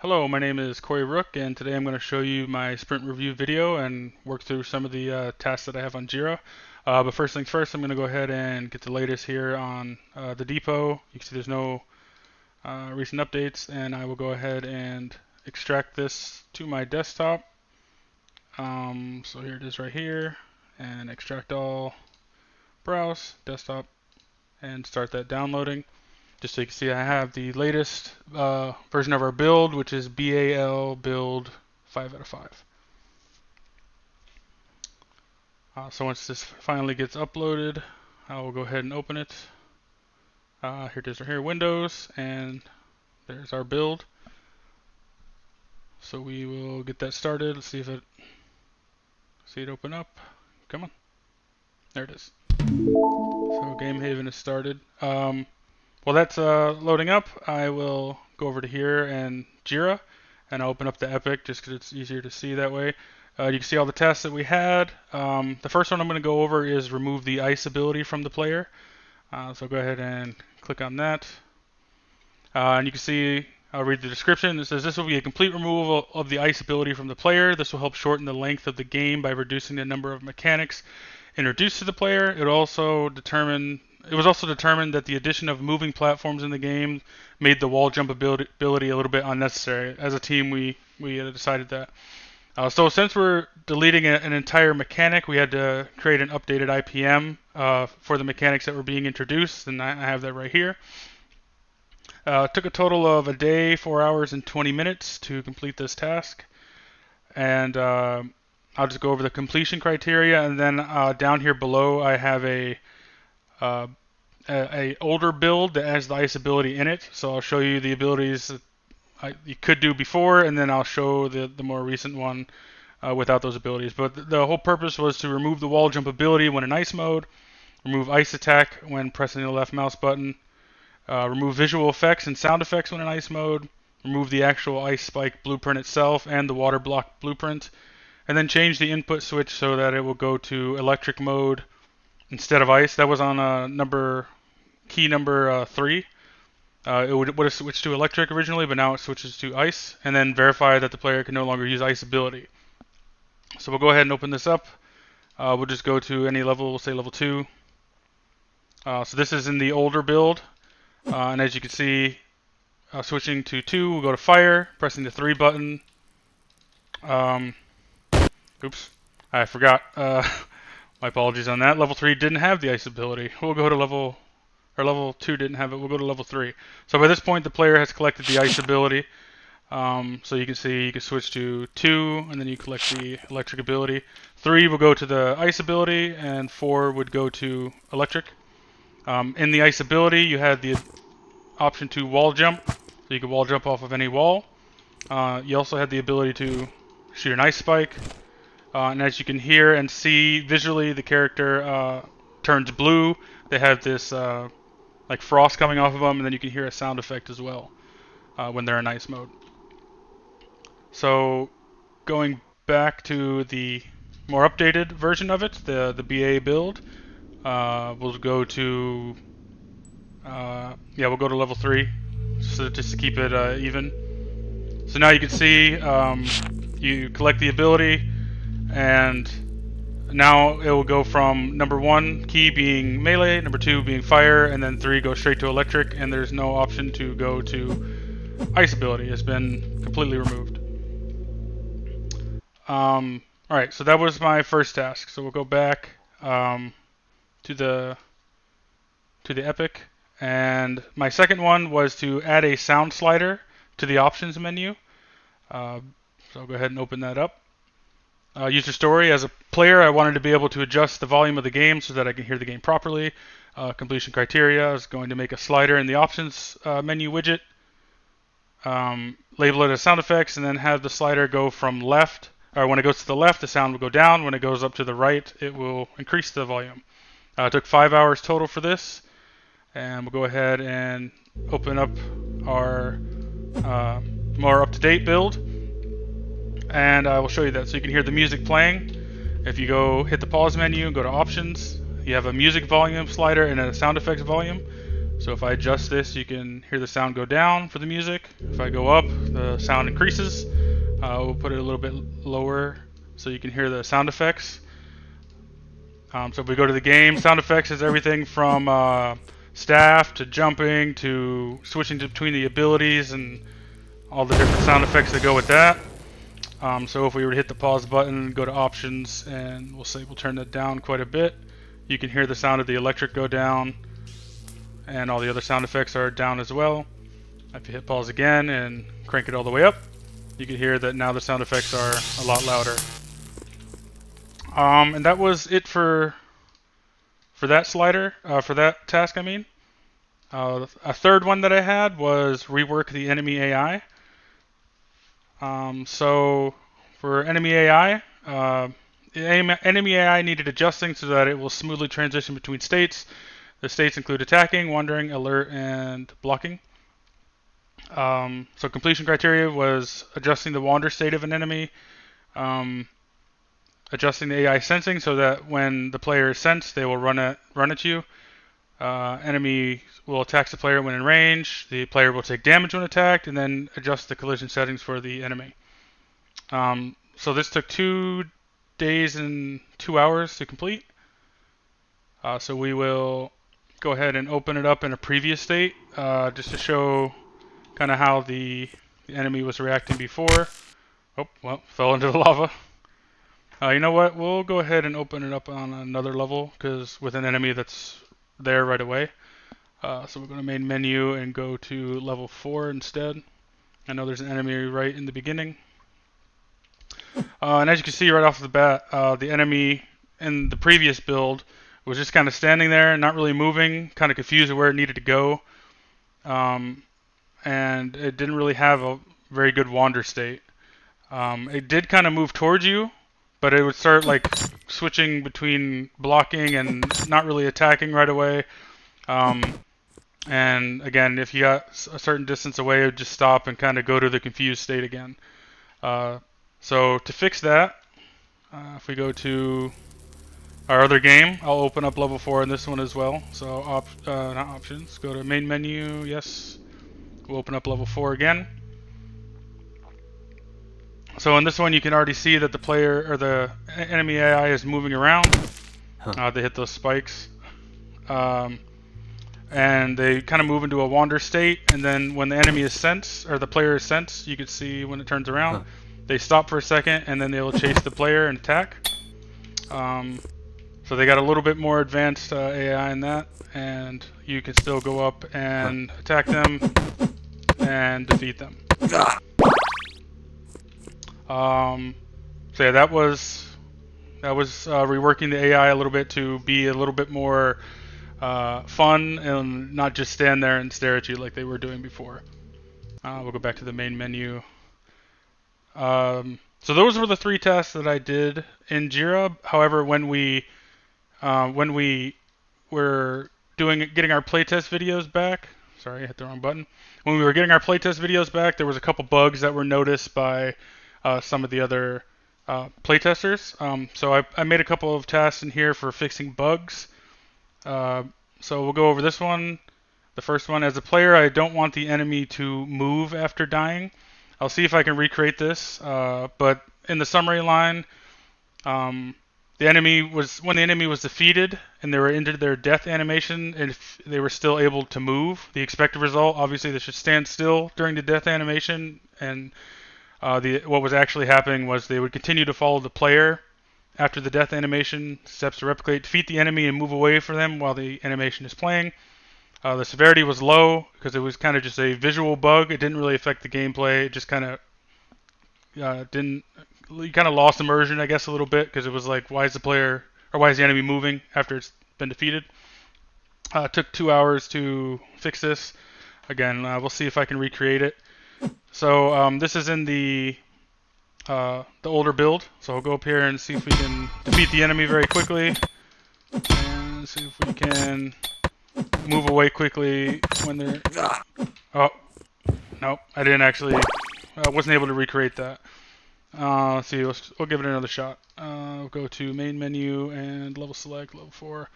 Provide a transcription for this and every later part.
Hello, my name is Corey Rook, and today I'm going to show you my sprint review video and work through some of the tasks that I have on Jira. But first things first, I'm going to go ahead and get the latest here on the depot. You can see there's no recent updates, and I will go ahead and extract this to my desktop. So here it is right here, and extract all, browse, desktop, and start that downloading. Just so you can see, I have the latest version of our build, which is BAL build 5 out of 5. So once this finally gets uploaded, I will go ahead and open it. Here it is right here, Windows, and there's our build. So we will get that started. Let's see it open up. Come on. There it is. So Game Haven is started. While that's loading up, I will go over to here and Jira, and I'll open up the Epic just because it's easier to see that way. You can see all the tests that we had. The first one I'm going to go over is remove the ice ability from the player. So go ahead and click on that. And you can see, I'll read the description. It says this will be a complete removal of the ice ability from the player. This will help shorten the length of the game by reducing the number of mechanics introduced to the player. It was also determined that the addition of moving platforms in the game made the wall jump ability a little bit unnecessary. As a team, we decided that. So since we're deleting an entire mechanic, we had to create an updated IPM for the mechanics that were being introduced, and I have that right here. It took a total of a day, 4 hours, and 20 minutes to complete this task. And I'll just go over the completion criteria, and then down here below I have a older build that has the ice ability in it. So I'll show you the abilities that you could do before, and then I'll show the more recent one without those abilities. But the whole purpose was to remove the wall jump ability when in ice mode, remove ice attack when pressing the left mouse button, remove visual effects and sound effects when in ice mode, remove the actual ice spike blueprint itself and the water block blueprint, and then change the input switch so that it will go to electric mode instead of ice. That was on key number 3. It would have switched to electric originally, but now it switches to ice. And then verify that the player can no longer use ice ability. So we'll go ahead and open this up. We'll just go to any level. We'll say level 2. So this is in the older build. And as you can see, switching to 2, we'll go to fire, pressing the 3 button. Oops, I forgot. My apologies on that. Level 3 didn't have the ice ability. We'll go to level 2 didn't have it. We'll go to level 3. So by this point, the player has collected the ice ability. So you can see you can switch to 2, and then you collect the electric ability. 3 will go to the ice ability, and 4 would go to electric. In the ice ability, you had the option to wall jump, so you could wall jump off of any wall. You also had the ability to shoot an ice spike. And as you can hear and see visually, the character turns blue. They have this like frost coming off of them, and then you can hear a sound effect as well when they're in ice mode. So going back to the more updated version of it, the BA build, we'll go to we'll go to level 3, so just to keep it even. So now you can see you collect the ability, and now it will go from number 1 key being melee, number 2 being fire, and then 3 goes straight to electric, and there's no option to go to ice ability. It's been completely removed. Alright, so that was my first task. So we'll go back to the Epic, and my second one was to add a sound slider to the options menu. So I'll go ahead and open that up. User story. As a player, I wanted to be able to adjust the volume of the game so that I can hear the game properly. Completion criteria. I was going to make a slider in the options menu widget. Label it as sound effects, and then have the slider go from left. Or when it goes to the left, the sound will go down. When it goes up to the right, it will increase the volume. It took 5 hours total for this, and we'll go ahead and open up our more up-to-date build, and I will show you that. So you can hear the music playing. If you go hit the pause menu and go to options, you have a music volume slider and a sound effects volume. So if I adjust this, you can hear the sound go down for the music. If I go up, the sound increases. We'll put it a little bit lower so you can hear the sound effects. So if we go to the game, sound effects is everything from staff to jumping to switching between the abilities and all the different sound effects that go with that. So if we were to hit the pause button, go to options, and we'll turn that down quite a bit, you can hear the sound of the electric go down, and all the other sound effects are down as well. If you hit pause again and crank it all the way up, you can hear that now the sound effects are a lot louder. And that was it for that slider, for that task I mean. A third one that I had was rework the enemy AI. So for enemy AI, enemy AI needed adjusting so that it will smoothly transition between states. The states include attacking, wandering, alert, and blocking. So completion criteria was adjusting the wander state of an enemy, adjusting the AI sensing so that when the player is sensed, they will run at you. Enemy will attack the player when in range. The player will take damage when attacked, and then adjust the collision settings for the enemy. So this took 2 days and 2 hours to complete. So we will go ahead and open it up in a previous state, just to show kind of how the enemy was reacting before. Oh, well, fell into the lava. You know what? We'll go ahead and open it up on another level, because with an enemy that's there right away. So we're going to main menu and go to level 4 instead. I know there's an enemy right in the beginning. And as you can see right off the bat, the enemy in the previous build was just kind of standing there, not really moving, kind of confused of where it needed to go. And it didn't really have a very good wander state. It did kind of move towards you, but it would start like switching between blocking and not really attacking right away. And again, if you got a certain distance away, it would just stop and kind of go to the confused state again. So to fix that, if we go to our other game, I'll open up level 4 in this one as well. So not options, go to main menu, yes. We'll open up level 4 again. So in this one, you can already see that the player or the enemy AI is moving around. They hit those spikes. And they kind of move into a wander state, and then when the enemy is sensed, or the player is sensed, you can see when it turns around, they stop for a second, and then they will chase the player and attack. So they got a little bit more advanced AI in that, and you can still go up and attack them and defeat them. So yeah, that was reworking the AI a little bit to be a little bit more fun and not just stand there and stare at you like they were doing before. We'll go back to the main menu. So those were the 3 tasks that I did in Jira. However, when we were getting our playtest videos back, sorry, I hit the wrong button. When we were getting our playtest videos back, there was a couple bugs that were noticed by some of the other playtesters. So I made a couple of tasks in here for fixing bugs. So we'll go over this one. The first one, as a player, I don't want the enemy to move after dying. I'll see if I can recreate this, but in the summary line, when the enemy was defeated and they were into their death animation, and if they were still able to move, the expected result, obviously they should stand still during the death animation, and what was actually happening was they would continue to follow the player after the death animation, steps to replicate, defeat the enemy and move away from them while the animation is playing. The severity was low because it was kind of just a visual bug. It didn't really affect the gameplay. It just kind of you kind of lost immersion, I guess, a little bit, because it was like, why is the enemy moving after it's been defeated? It took 2 hours to fix this. Again, we'll see if I can recreate it. So this is in the older build. So I'll go up here and see if we can defeat the enemy very quickly, and see if we can move away quickly when they're... Oh, nope, I didn't actually... I wasn't able to recreate that. Let's see, we'll give it another shot. We'll go to main menu and level select, level 4.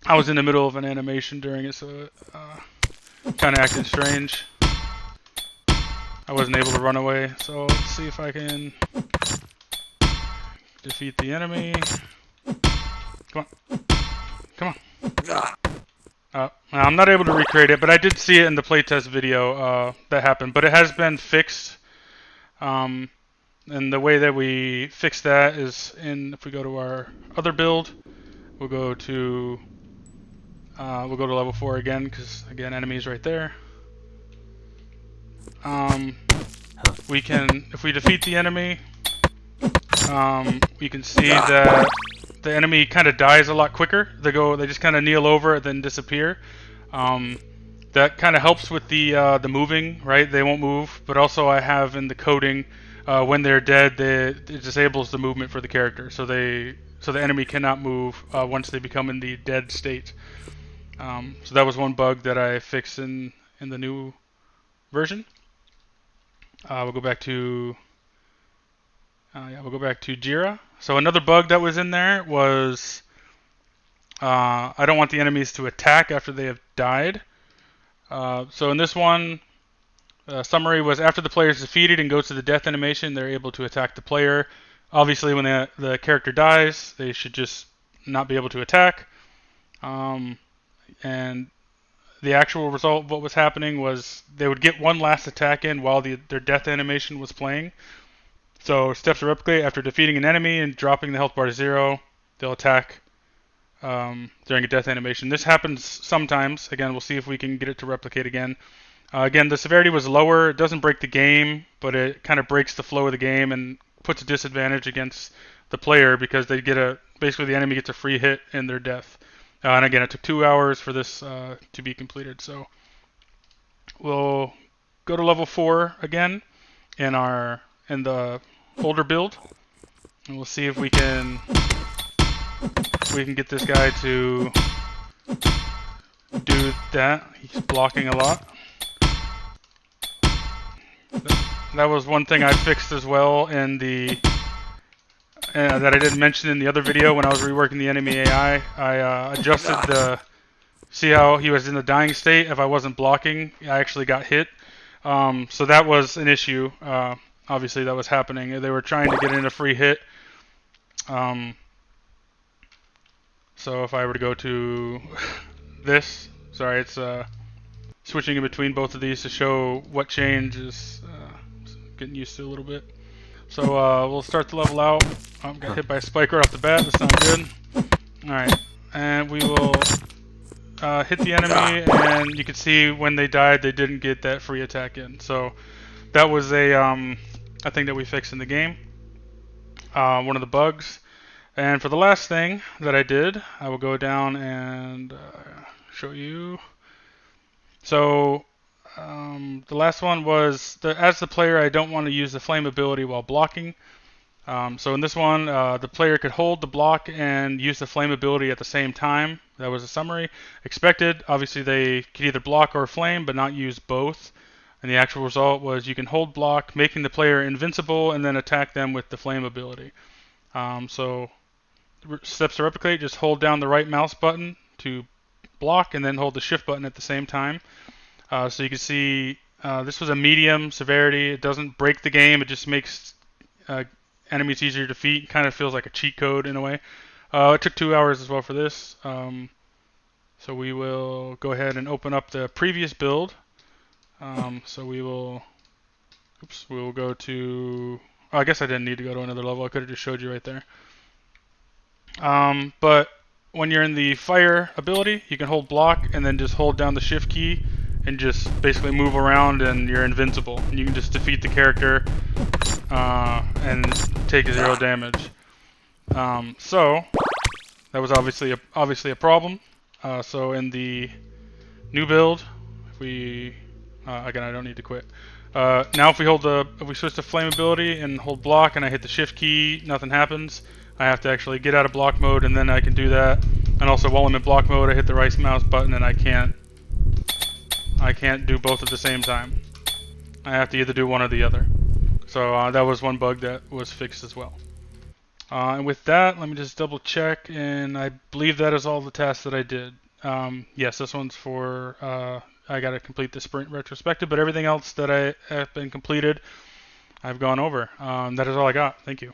I was in the middle of an animation during it, so it kind of acted strange. I wasn't able to run away. So let's see if I can defeat the enemy. Come on. Come on. I'm not able to recreate it, but I did see it in the playtest video that happened. But it has been fixed. And the way that we fix that is if we go to our other build, we'll go to level 4 again, because again, enemies right there. We can, if we defeat the enemy, you can see that the enemy kind of dies a lot quicker. They just kind of kneel over and then disappear. That kind of helps with the moving, right? They won't move. But also, I have in the coding when they're dead, it disables the movement for the character, so the enemy cannot move once they become in the dead state. So that was one bug that I fixed in the new version. We'll go back to Jira. So another bug that was in there was I don't want the enemies to attack after they have died. So in this one, summary was after the player is defeated and goes to the death animation, they're able to attack the player. Obviously, when the character dies, they should just not be able to attack. And the actual result of what was happening was they would get one last attack in while their death animation was playing. So steps to replicate: after defeating an enemy and dropping the health bar to 0, they'll attack during a death animation. This happens sometimes. Again, we'll see if we can get it to replicate again. Again, the severity was lower. It doesn't break the game, but it kind of breaks the flow of the game and puts a disadvantage against the player, because they basically the enemy gets a free hit in their death. And again, it took 2 hours for this to be completed. So we'll go to level 4 again in the older build, and we'll see if we can get this guy to do that. He's blocking a lot. That was one thing I fixed as well in that I didn't mention in the other video when I was reworking the enemy AI. I adjusted see how he was in the dying state. If I wasn't blocking, I actually got hit. So that was an issue. Obviously, that was happening. They were trying to get in a free hit. So if I were to go to this, sorry, it's switching in between both of these to show what change is getting used to a little bit. So we'll start the level out. Got hit by a spike right off the bat. That's not good. Alright, and we will hit the enemy, and you can see when they died, they didn't get that free attack in. So that was a thing that we fixed in the game. One of the bugs. And for the last thing that I did, I will go down and show you. So the last one was, as the player, I don't want to use the flame ability while blocking. So in this one, the player could hold the block and use the flame ability at the same time. That was a summary. Expected, obviously they could either block or flame, but not use both. And the actual result was you can hold block, making the player invincible, and then attack them with the flame ability. So steps to replicate: just hold down the right mouse button to block, and then hold the shift button at the same time. So you can see this was a medium severity. It doesn't break the game. It just makes enemies easier to defeat. Kind of feels like a cheat code in a way. It took 2 hours as well for this. So we will go ahead and open up the previous build. So we will go to, oh, I guess I didn't need to go to another level. I could have just showed you right there. But when you're in the fire ability, you can hold block and then just hold down the shift key and just basically move around, and you're invincible. And you can just defeat the character and take 0 damage. So that was obviously a problem. So in the new build, if we again, I don't need to quit. Now if we switch to flame ability and hold block, and I hit the shift key, nothing happens. I have to actually get out of block mode, and then I can do that. And also while I'm in block mode, I hit the right mouse button, and I can't do both at the same time. I have to either do one or the other. So that was one bug that was fixed as well. And with that, let me just double check, and I believe that is all the tasks that I did. Yes, this one's for I got to complete the sprint retrospective, but everything else that I have been completed, I've gone over. That is all I got. Thank you.